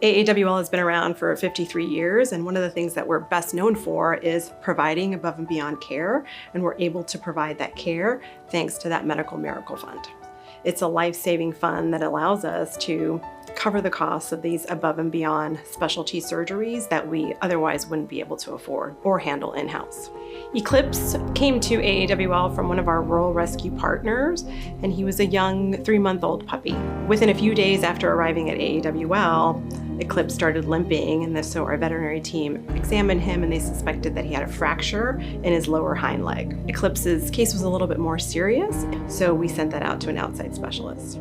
AAWL has been around for 53 years, and one of the things that we're best known for is providing above and beyond care, and we're able to provide that care thanks to that Medical Miracle Fund. It's a life-saving fund that allows us to cover the costs of these above and beyond specialty surgeries that we otherwise wouldn't be able to afford or handle in-house. Eclipse came to AAWL from one of our rural rescue partners, and he was a young 3-month-old puppy. Within a few days after arriving at AAWL, Eclipse started limping, and so our veterinary team examined him and they suspected that he had a fracture in his lower hind leg. Eclipse's case was a little bit more serious, so we sent that out to an outside specialist.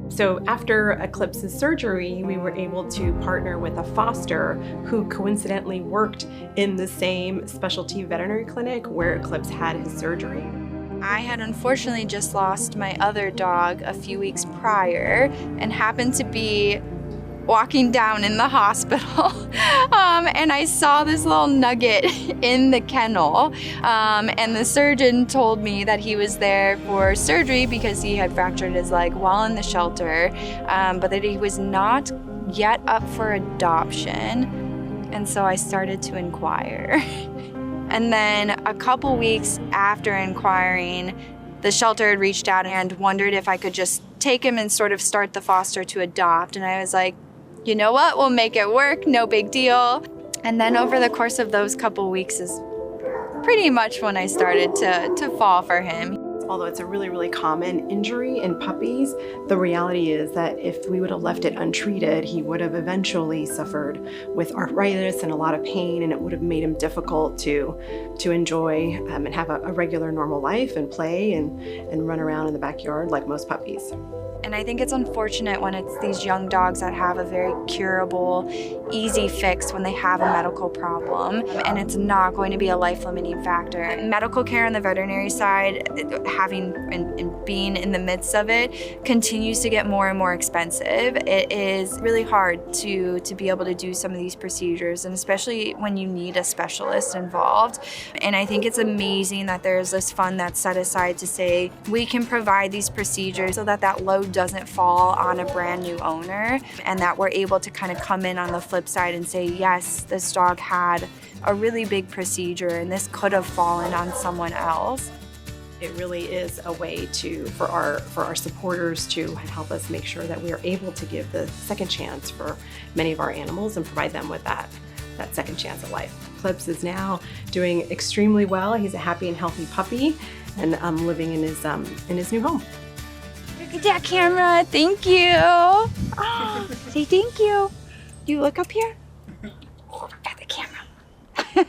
So after Eclipse's surgery, we were able to partner with a foster who coincidentally worked in the same specialty veterinary clinic where Eclipse had his surgery. I had unfortunately just lost my other dog a few weeks prior and happened to be walking down in the hospital and I saw this little nugget in the kennel and the surgeon told me that he was there for surgery because he had fractured his leg while in the shelter, but that he was not yet up for adoption, and so I started to inquire. And then a couple weeks after inquiring, the shelter had reached out and wondered if I could just take him and sort of start the foster to adopt, and I was like, you know what, we'll make it work, no big deal. And then over the course of those couple weeks is pretty much when I started to fall for him. Although it's a really, really common injury in puppies, the reality is that if we would have left it untreated, he would have eventually suffered with arthritis and a lot of pain, and it would have made him difficult to enjoy and have a regular normal life and play and run around in the backyard like most puppies. And I think it's unfortunate when it's these young dogs that have a very curable, easy fix when they have a medical problem, and it's not going to be a life-limiting factor. Medical care on the veterinary side, having and being in the midst of it, continues to get more and more expensive. It is really hard to be able to do some of these procedures, and especially when you need a specialist involved. And I think it's amazing that there's this fund that's set aside to say, we can provide these procedures so that that load doesn't fall on a brand new owner, and that we're able to kind of come in on the flip side and say, yes, this dog had a really big procedure and this could have fallen on someone else. It really is a way for our supporters to help us make sure that we are able to give the second chance for many of our animals and provide them with that second chance at life. Eclipse is now doing extremely well. He's a happy and healthy puppy and living in his new home. Look at that camera, thank you. Oh, say thank you. You look up here.